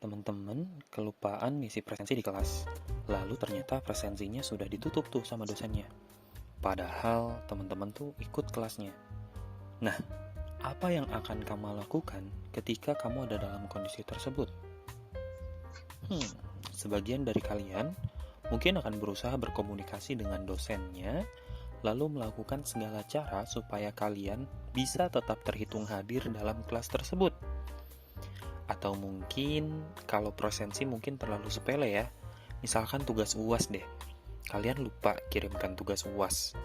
Teman-teman kelupaan ngisi presensi di kelas. Lalu ternyata presensinya sudah ditutup tuh sama dosennya. Padahal teman-teman tuh ikut kelasnya. Nah, apa yang akan kamu lakukan ketika kamu ada dalam kondisi tersebut? Sebagian dari kalian mungkin akan berusaha berkomunikasi dengan dosennya, lalu melakukan segala cara supaya kalian bisa tetap terhitung hadir dalam kelas tersebut. Atau mungkin kalau presensi mungkin terlalu sepele ya. Misalkan tugas UAS deh. Kalian lupa kirimkan tugas UAS.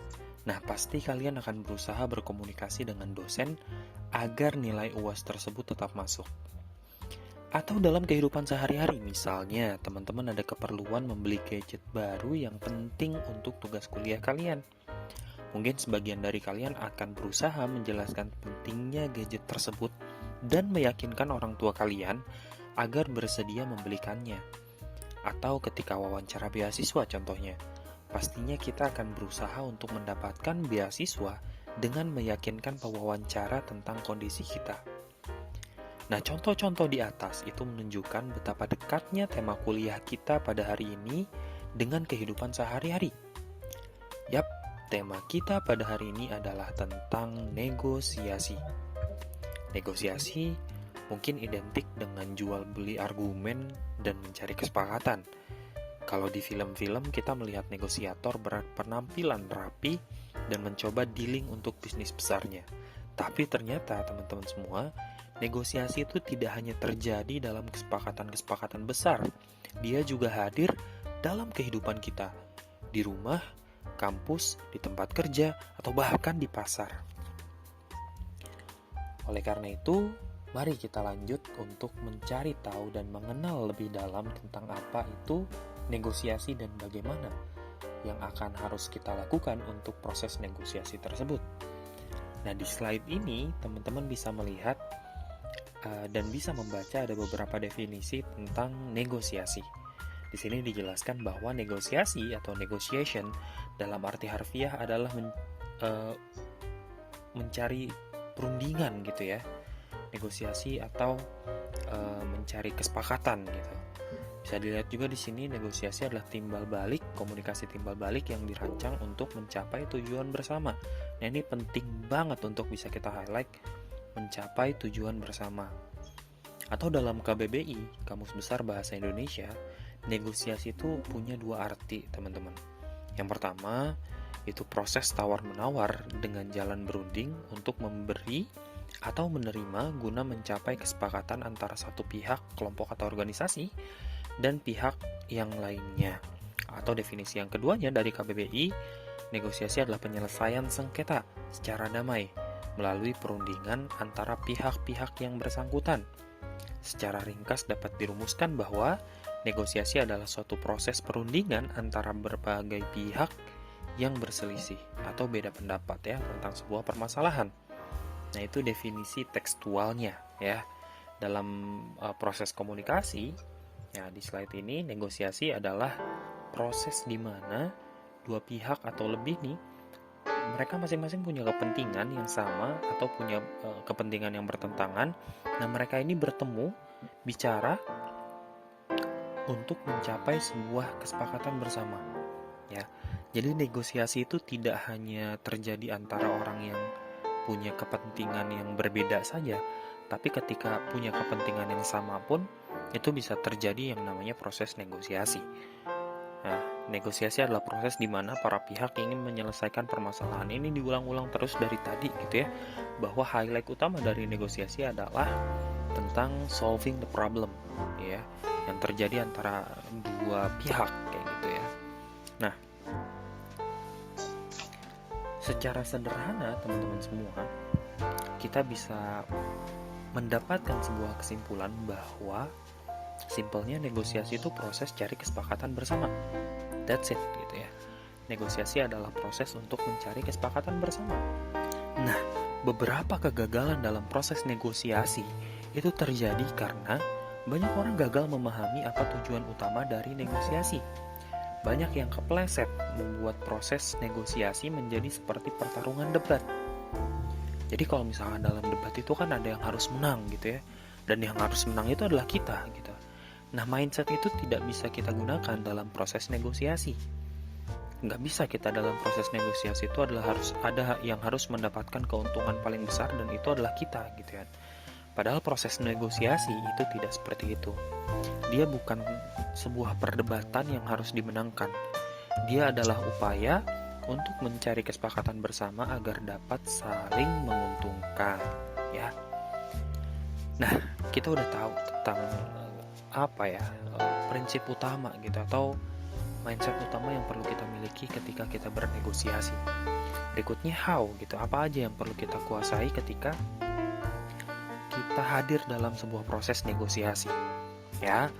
Nah, pasti kalian akan berusaha berkomunikasi dengan dosen agar nilai UAS tersebut tetap masuk. Atau dalam kehidupan sehari-hari, misalnya teman-teman ada keperluan membeli gadget baru yang penting untuk tugas kuliah kalian. Mungkin sebagian dari kalian akan berusaha menjelaskan pentingnya gadget tersebut dan meyakinkan orang tua kalian agar bersedia membelikannya. Atau ketika wawancara beasiswa contohnya, pastinya kita akan berusaha untuk mendapatkan beasiswa dengan meyakinkan pewawancara tentang kondisi kita. Nah, contoh-contoh di atas itu menunjukkan betapa dekatnya tema kuliah kita pada hari ini dengan kehidupan sehari-hari. Yap, tema kita pada hari ini adalah tentang negosiasi. Negosiasi mungkin identik dengan jual beli argumen dan mencari kesepakatan. Kalau di film-film kita melihat negosiator berpenampilan rapi dan mencoba dealing untuk bisnis besarnya. Tapi ternyata teman-teman semua, negosiasi itu tidak hanya terjadi dalam kesepakatan-kesepakatan besar. Dia juga hadir dalam kehidupan kita, di rumah, kampus, di tempat kerja, atau bahkan di pasar. Oleh karena itu, mari kita lanjut untuk mencari tahu dan mengenal lebih dalam tentang apa itu negosiasi dan bagaimana yang akan harus kita lakukan untuk proses negosiasi tersebut. Nah, di slide ini teman-teman bisa melihat dan bisa membaca ada beberapa definisi tentang negosiasi. Di sini dijelaskan bahwa negosiasi atau negotiation dalam arti harfiah adalah mencari perundingan gitu ya, negosiasi atau mencari kesepakatan gitu. Bisa dilihat juga di sini negosiasi adalah timbal balik, komunikasi timbal balik yang dirancang untuk mencapai tujuan bersama. Nah, ini penting banget untuk bisa kita highlight, mencapai tujuan bersama. Atau dalam KBBI, Kamus Besar Bahasa Indonesia, negosiasi itu punya dua arti, teman-teman. Yang pertama, itu proses tawar-menawar dengan jalan berunding untuk memberi atau menerima guna mencapai kesepakatan antara satu pihak, kelompok atau organisasi, dan pihak yang lainnya. Atau definisi yang keduanya dari KBBI, negosiasi adalah penyelesaian sengketa secara damai melalui perundingan antara pihak-pihak yang bersangkutan. Secara ringkas dapat dirumuskan bahwa negosiasi adalah suatu proses perundingan antara berbagai pihak yang berselisih atau beda pendapat ya tentang sebuah permasalahan. Nah, itu definisi tekstualnya ya. Dalam proses komunikasi, ya di slide ini negosiasi adalah proses di mana dua pihak atau lebih nih mereka masing-masing punya kepentingan yang sama atau punya kepentingan yang bertentangan. Nah, mereka ini bertemu, bicara untuk mencapai sebuah kesepakatan bersama. Ya. Jadi negosiasi itu tidak hanya terjadi antara orang yang punya kepentingan yang berbeda saja, tapi ketika punya kepentingan yang sama pun itu bisa terjadi yang namanya proses negosiasi. Nah, negosiasi adalah proses di mana para pihak ingin menyelesaikan permasalahan. Ini diulang-ulang terus dari tadi gitu ya, bahwa highlight utama dari negosiasi adalah tentang solving the problem ya, yang terjadi antara dua pihak kayak gitu ya. Nah, secara sederhana teman-teman semua, kita bisa mendapatkan sebuah kesimpulan bahwa simpelnya negosiasi itu proses cari kesepakatan bersama. That's it gitu ya. Negosiasi adalah proses untuk mencari kesepakatan bersama. Nah, beberapa kegagalan dalam proses negosiasi itu terjadi karena banyak orang gagal memahami apa tujuan utama dari negosiasi. Banyak yang kepleset membuat proses negosiasi menjadi seperti pertarungan debat. Jadi kalau misalnya dalam debat itu kan ada yang harus menang gitu ya, dan yang harus menang itu adalah kita gitu. Nah, mindset itu tidak bisa kita gunakan dalam proses negosiasi. Nggak bisa kita dalam proses negosiasi itu adalah harus ada yang harus mendapatkan keuntungan paling besar, dan itu adalah kita gitu ya. Padahal proses negosiasi itu tidak seperti itu. Dia bukan sebuah perdebatan yang harus dimenangkan. Dia adalah upaya untuk mencari kesepakatan bersama agar dapat saling menguntungkan, ya. Nah, kita udah tahu tentang prinsip utama gitu, atau mindset utama yang perlu kita miliki ketika kita bernegosiasi. Berikutnya how gitu, apa aja yang perlu kita kuasai ketika kita hadir dalam sebuah proses negosiasi. Ya,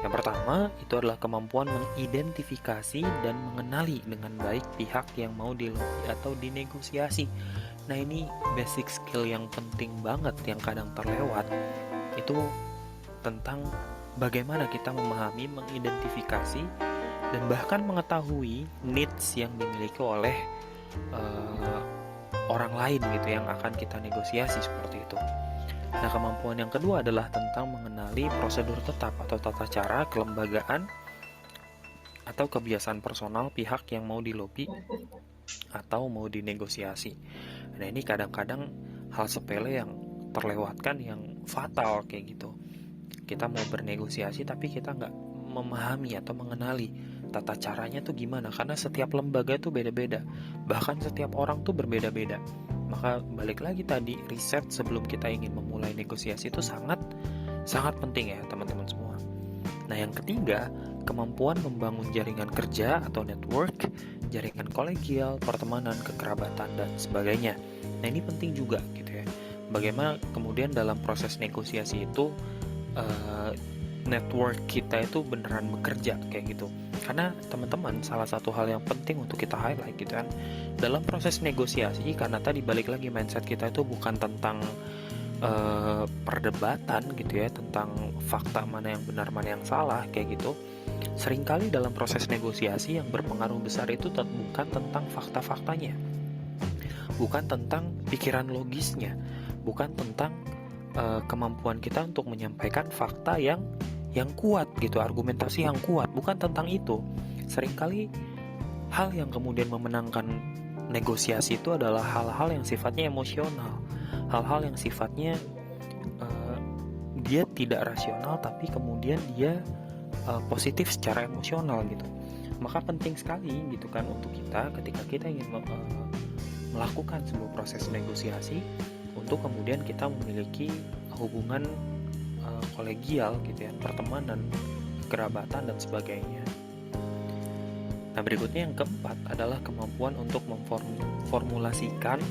yang pertama itu adalah kemampuan mengidentifikasi dan mengenali dengan baik pihak yang mau dilobi atau dinegosiasi. Nah, ini basic skill yang penting banget yang kadang terlewat. Itu tentang bagaimana kita memahami, mengidentifikasi, dan bahkan mengetahui needs yang dimiliki oleh orang lain gitu yang akan kita negosiasi seperti itu. Nah, kemampuan yang kedua adalah tentang mengenali prosedur tetap atau tata cara, kelembagaan, atau kebiasaan personal pihak yang mau dilobi atau mau dinegosiasi. Nah, ini kadang-kadang hal sepele yang terlewatkan, yang fatal kayak gitu. Kita mau bernegosiasi tapi kita nggak memahami atau mengenali tata caranya tuh gimana, karena setiap lembaga tuh beda-beda, bahkan setiap orang tuh berbeda-beda. Maka balik lagi tadi, riset sebelum kita ingin memulai negosiasi itu sangat penting ya teman-teman semua. Nah, yang ketiga, kemampuan membangun jaringan kerja atau network, jaringan kolegial, pertemanan, kekerabatan, dan sebagainya. Nah, ini penting juga gitu ya. Bagaimana kemudian dalam proses negosiasi itu network kita itu beneran bekerja kayak gitu. Karena teman-teman, salah satu hal yang penting untuk kita highlight gitu kan, dalam proses negosiasi, karena tadi balik lagi mindset kita itu bukan tentang perdebatan gitu ya, tentang fakta mana yang benar mana yang salah kayak gitu. Seringkali dalam proses negosiasi yang berpengaruh besar itu bukan tentang fakta-faktanya, bukan tentang pikiran logisnya, bukan tentang kemampuan kita untuk menyampaikan fakta yang kuat gitu, argumentasi yang kuat, bukan tentang itu. Seringkali hal yang kemudian memenangkan negosiasi itu adalah hal-hal yang sifatnya emosional, hal-hal yang sifatnya dia tidak rasional, tapi kemudian dia positif secara emosional gitu. Maka penting sekali gitu kan untuk kita ketika kita ingin melakukan sebuah proses negosiasi, untuk kemudian kita memiliki hubungan kolegial gitu ya, pertemanan, kerabatan, dan sebagainya. Nah, berikutnya yang keempat adalah kemampuan untuk memformulasikan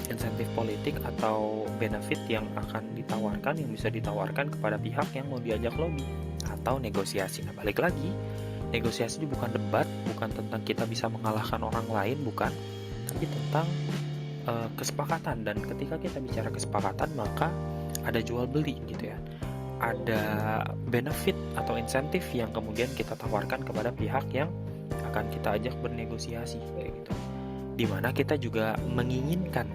insentif politik atau benefit yang akan ditawarkan, yang bisa ditawarkan kepada pihak yang mau diajak lobby atau negosiasi. Nah, balik lagi, negosiasi ini bukan debat, bukan tentang kita bisa mengalahkan orang lain, bukan, tapi tentang kesepakatan. Dan ketika kita bicara kesepakatan, maka ada jual beli gitu ya, ada benefit atau insentif yang kemudian kita tawarkan kepada pihak yang akan kita ajak bernegosiasi kayak gitu, dimana kita juga menginginkan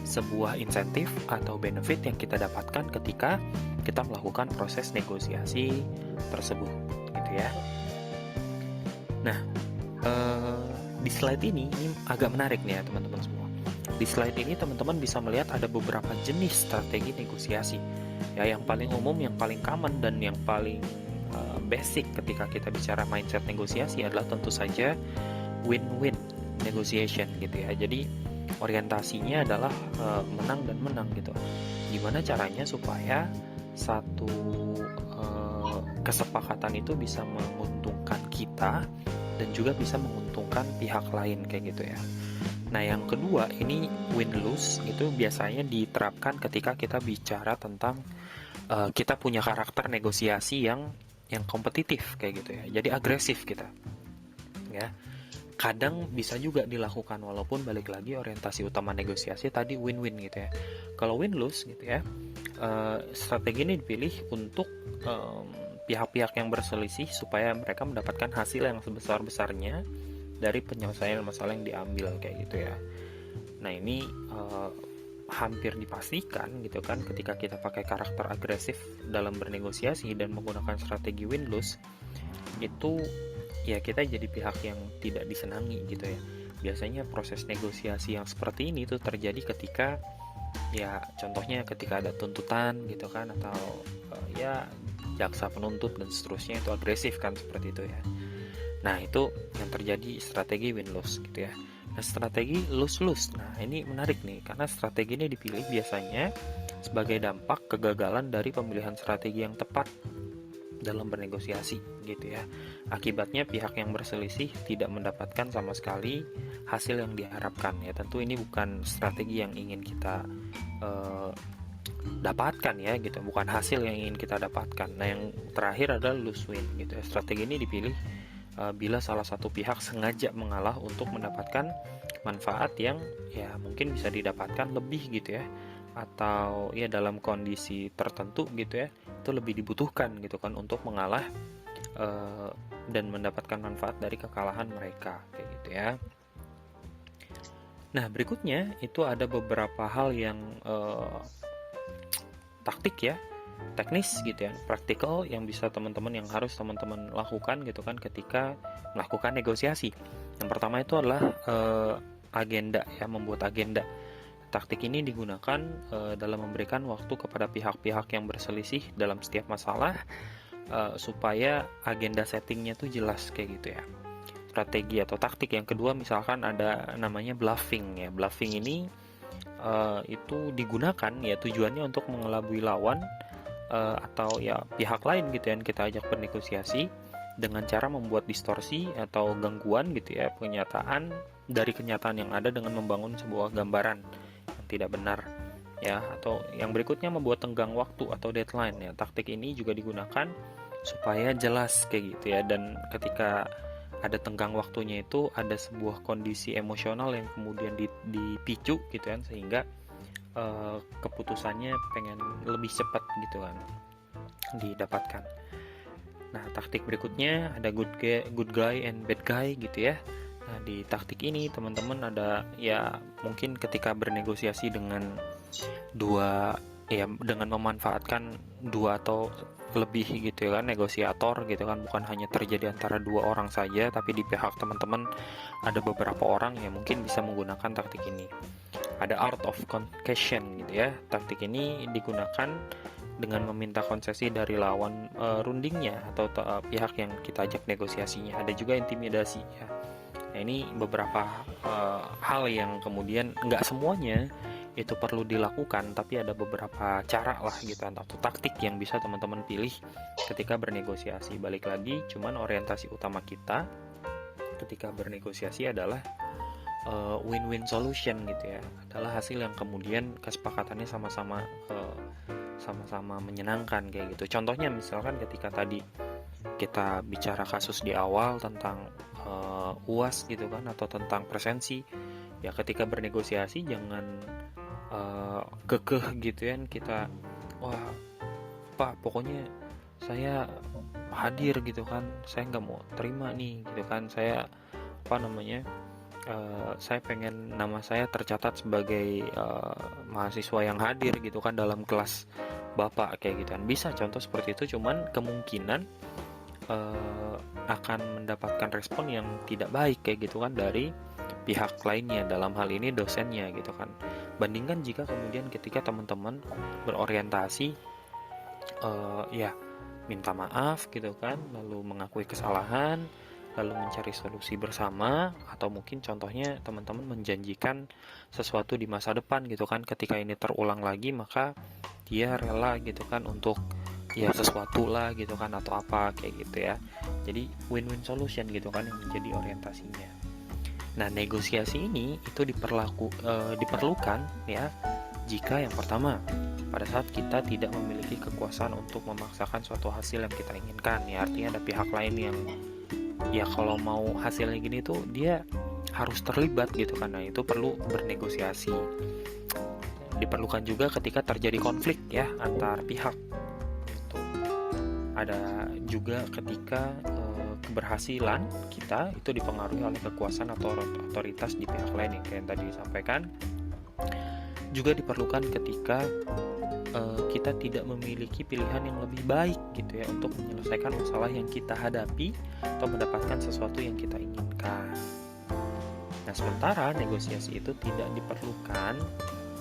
sebuah insentif atau benefit yang kita dapatkan ketika kita melakukan proses negosiasi tersebut gitu ya. Nah, di slide ini agak menarik nih ya teman-teman semua. Di slide ini teman-teman bisa melihat ada beberapa jenis strategi negosiasi. Ya, yang paling umum, yang paling common, dan yang paling basic ketika kita bicara mindset negosiasi adalah tentu saja win-win negotiation gitu ya. Jadi orientasinya adalah menang dan menang gitu. Gimana caranya supaya satu kesepakatan itu bisa menguntungkan kita dan juga bisa menguntungkan pihak lain kayak gitu ya. Nah, yang kedua ini win-lose, itu biasanya diterapkan ketika kita bicara tentang kita punya karakter negosiasi yang kompetitif kayak gitu ya. Jadi agresif kita. Ya. Kadang bisa juga dilakukan, walaupun balik lagi orientasi utama negosiasi tadi win-win gitu ya. Kalau win-lose gitu ya, strategi ini dipilih untuk pihak-pihak yang berselisih supaya mereka mendapatkan hasil yang sebesar-besarnya dari penyelesaian masalah yang diambil kayak gitu ya. Nah, ini hampir dipastikan gitu kan, ketika kita pakai karakter agresif dalam bernegosiasi dan menggunakan strategi win-lose, itu ya kita jadi pihak yang tidak disenangi gitu ya. Biasanya proses negosiasi yang seperti ini tuh terjadi ketika ya contohnya ketika ada tuntutan gitu kan, atau ya jaksa penuntut dan seterusnya itu agresif kan, seperti itu ya. Nah, itu yang terjadi strategi win-lose gitu ya. Nah, strategi lose-lose. Nah, ini menarik nih, karena strategi ini dipilih biasanya sebagai dampak kegagalan dari pemilihan strategi yang tepat dalam bernegosiasi gitu ya. Akibatnya pihak yang berselisih tidak mendapatkan sama sekali hasil yang diharapkan ya. Tentu ini bukan strategi yang ingin kita dapatkan ya gitu, bukan hasil yang ingin kita dapatkan. Nah, yang terakhir adalah lose win gitu ya. Strategi ini dipilih bila salah satu pihak sengaja mengalah untuk mendapatkan manfaat yang ya mungkin bisa didapatkan lebih gitu ya, atau ya dalam kondisi tertentu gitu ya, itu lebih dibutuhkan gitu kan untuk mengalah dan mendapatkan manfaat dari kekalahan mereka kayak gitu ya. Nah, berikutnya itu ada beberapa hal yang taktik ya, teknis gitu ya, praktikal yang bisa teman-teman, yang harus teman-teman lakukan gitu kan ketika melakukan negosiasi. Yang pertama itu adalah agenda ya, membuat agenda. Taktik ini digunakan dalam memberikan waktu kepada pihak-pihak yang berselisih dalam setiap masalah supaya agenda settingnya tuh jelas kayak gitu ya. Strategi atau taktik yang kedua misalkan ada namanya bluffing ya. Bluffing ini itu digunakan ya tujuannya untuk mengelabui lawan atau ya pihak lain gitu yang kita ajak bernegosiasi dengan cara membuat distorsi atau gangguan gitu ya kenyataan dari kenyataan yang ada dengan membangun sebuah gambaran yang tidak benar ya. Atau yang berikutnya membuat tenggang waktu atau deadline ya. Taktik ini juga digunakan supaya jelas kayak gitu ya, dan ketika ada tenggang waktunya itu ada sebuah kondisi emosional yang kemudian dipicu gitu kan, sehingga keputusannya pengen lebih cepat gitu kan didapatkan. Nah, taktik berikutnya ada good guy and bad guy gitu ya. Nah, di taktik ini teman-teman ada ya mungkin ketika bernegosiasi dengan dengan memanfaatkan dua atau lebih gitu ya kan, negosiator gitu kan, bukan hanya terjadi antara dua orang saja, tapi di pihak teman-teman ada beberapa orang yang mungkin bisa menggunakan taktik ini. Ada art of concession gitu ya. Taktik ini digunakan dengan meminta konsesi dari lawan rundingnya atau pihak yang kita ajak negosiasinya. Ada juga intimidasi ya. Nah, ini beberapa hal yang kemudian nggak semuanya itu perlu dilakukan, tapi ada beberapa cara lah gitu atau taktik yang bisa teman-teman pilih ketika bernegosiasi. Balik lagi, cuman orientasi utama kita ketika bernegosiasi adalah win-win solution gitu ya, adalah hasil yang kemudian kesepakatannya sama-sama menyenangkan kayak gitu. Contohnya misalkan ketika tadi kita bicara kasus di awal tentang UAS gitu kan, atau tentang presensi ya, ketika bernegosiasi jangan kekeh gitu kan, kita wah Pak pokoknya saya hadir gitu kan, saya nggak mau terima nih gitu kan, saya saya pengen nama saya tercatat sebagai mahasiswa yang hadir gitu kan dalam kelas Bapak kayak gitu kan. Bisa contoh seperti itu, cuman kemungkinan akan mendapatkan respon yang tidak baik kayak gitu kan dari pihak lainnya, dalam hal ini dosennya gitu kan. Bandingkan jika kemudian ketika teman-teman berorientasi ya minta maaf gitu kan, lalu mengakui kesalahan, lalu mencari solusi bersama, atau mungkin contohnya teman-teman menjanjikan sesuatu di masa depan gitu kan, ketika ini terulang lagi maka dia rela gitu kan untuk ya sesuatu lah gitu kan, atau apa kayak gitu ya. Jadi win-win solution gitu kan yang menjadi orientasinya. Nah, negosiasi ini itu diperlukan ya jika yang pertama, pada saat kita tidak memiliki kekuasaan untuk memaksakan suatu hasil yang kita inginkan ya, artinya ada pihak lain yang ya kalau mau hasilnya gini tuh dia harus terlibat gitu kan. Nah, itu perlu bernegosiasi. Diperlukan juga ketika terjadi konflik ya antar pihak gitu. Ada juga ketika keberhasilan kita itu dipengaruhi oleh kekuasaan atau otoritas di pihak lain yang kayak tadi disampaikan. juga diperlukan ketika kita tidak memiliki pilihan yang lebih baik gitu ya untuk menyelesaikan masalah yang kita hadapi atau mendapatkan sesuatu yang kita inginkan. Nah, sementara negosiasi itu tidak diperlukan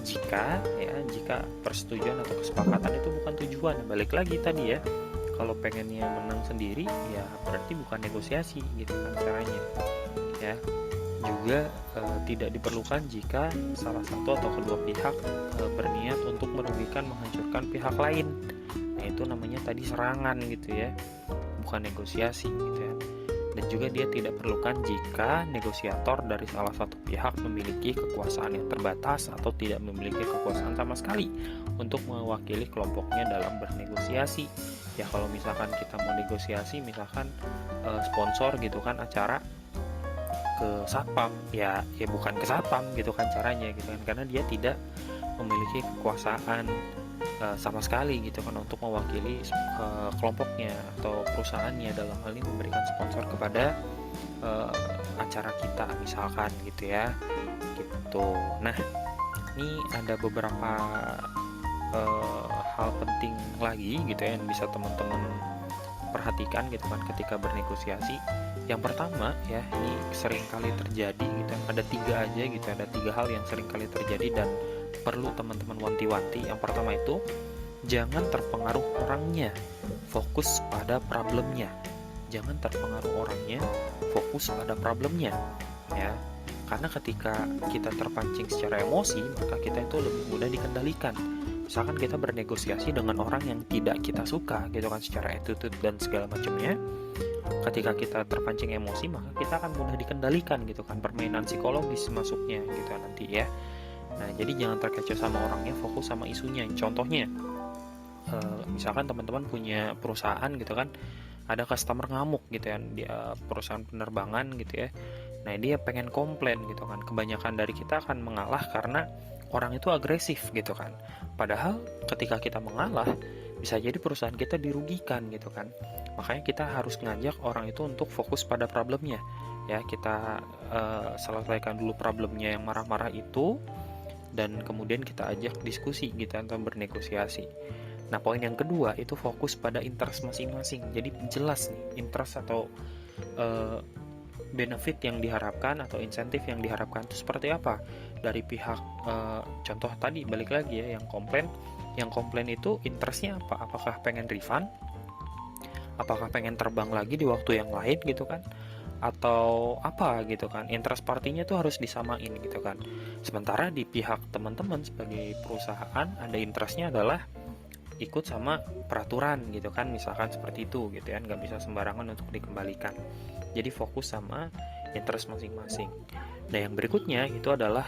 jika persetujuan atau kesepakatan itu bukan tujuan. Balik lagi tadi ya, kalau pengennya menang sendiri ya berarti bukan negosiasi gitu kan caranya ya. Juga tidak diperlukan jika salah satu atau kedua pihak berniat untuk merugikan, menghancurkan pihak lain. Nah, itu namanya tadi serangan gitu ya, bukan negosiasi gitu ya. Dan juga dia tidak perlukan jika negosiator dari salah satu pihak memiliki kekuasaan yang terbatas atau tidak memiliki kekuasaan sama sekali untuk mewakili kelompoknya dalam bernegosiasi. Ya kalau misalkan kita mau negosiasi, misalkan sponsor gitu kan acara ke satpam, ya bukan ke satpam gitu kan caranya gitu kan, karena dia tidak memiliki kekuasaan sama sekali gitu kan untuk mewakili kelompoknya atau perusahaannya dalam hal ini memberikan sponsor kepada acara kita misalkan gitu ya gitu. Nah, ini ada beberapa hal penting lagi gitu ya yang bisa teman-teman perhatikan gitu kan ketika bernegosiasi. Yang pertama ya, ini sering kali terjadi gitu, ada tiga hal yang sering kali terjadi dan perlu teman-teman wanti-wanti. Yang pertama itu, jangan terpengaruh orangnya, fokus pada problemnya. Jangan terpengaruh orangnya, fokus pada problemnya ya. Karena ketika kita terpancing secara emosi, maka kita itu lebih mudah dikendalikan. Misalkan kita bernegosiasi dengan orang yang tidak kita suka gitu kan, secara attitude dan segala macamnya. Ketika kita terpancing emosi, maka kita akan mudah dikendalikan gitu kan, permainan psikologis masuknya gitu nanti ya. Nah, jadi jangan terkecoh sama orangnya, fokus sama isunya. Contohnya, misalkan teman-teman punya perusahaan gitu kan, ada customer ngamuk gitu ya, dia perusahaan penerbangan gitu ya. Nah, dia pengen komplain gitu kan. Kebanyakan dari kita akan mengalah karena orang itu agresif gitu kan. Padahal ketika kita mengalah, bisa jadi perusahaan kita dirugikan gitu kan. Makanya kita harus ngajak orang itu untuk fokus pada problemnya. Ya, kita selesaikan dulu problemnya yang marah-marah itu, dan kemudian kita ajak diskusi gitu atau bernegosiasi. Nah, poin yang kedua itu fokus pada interest masing-masing. Jadi jelas nih interest atau benefit yang diharapkan atau insentif yang diharapkan itu seperti apa dari pihak contoh tadi, balik lagi ya, yang komplain itu interestnya apa? Apakah pengen refund? Apakah pengen terbang lagi di waktu yang lain gitu kan? Atau apa gitu kan, interest partinya tuh harus disamain gitu kan. Sementara di pihak teman-teman sebagai perusahaan ada interestnya adalah ikut sama peraturan gitu kan, misalkan seperti itu gitu kan, nggak bisa sembarangan untuk dikembalikan. Jadi fokus sama interest masing-masing. Nah, yang berikutnya itu adalah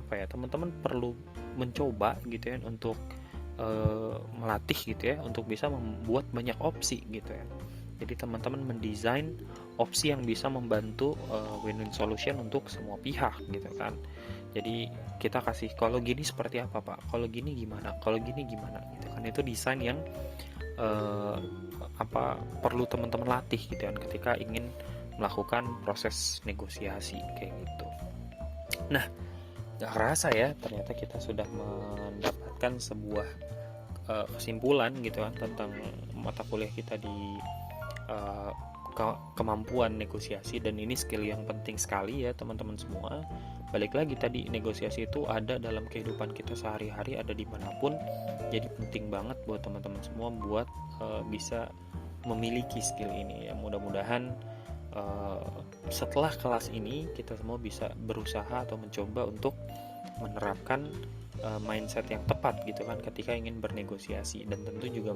teman-teman perlu mencoba gitu ya untuk melatih gitu ya untuk bisa membuat banyak opsi gitu ya. Jadi teman-teman mendesain opsi yang bisa membantu win-win solution untuk semua pihak gitu kan. Jadi kita kasih, kalau gini seperti apa Pak, kalau gini gimana, kalau gini gimana gitu kan. Itu desain yang perlu teman-teman latih gitu kan ketika ingin melakukan proses negosiasi kayak gitu. Nah, gak kerasa ya ternyata kita sudah mendapatkan sebuah kesimpulan gitu kan tentang mata kuliah kita di kemampuan negosiasi, dan ini skill yang penting sekali ya teman-teman semua. Balik lagi tadi, negosiasi itu ada dalam kehidupan kita sehari-hari, ada dimanapun. Jadi penting banget buat teman-teman semua buat bisa memiliki skill ini ya. Mudah-mudahan setelah kelas ini kita semua bisa berusaha atau mencoba untuk menerapkan mindset yang tepat gitu kan ketika ingin bernegosiasi, dan tentu juga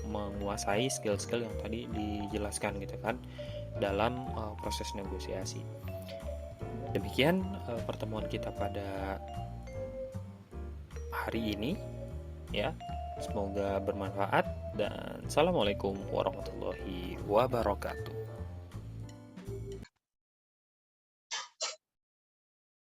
menguasai skill-skill yang tadi dijelaskan gitu kan dalam proses negosiasi. Demikian pertemuan kita pada hari ini ya. Semoga bermanfaat dan assalamualaikum warahmatullahi wabarakatuh.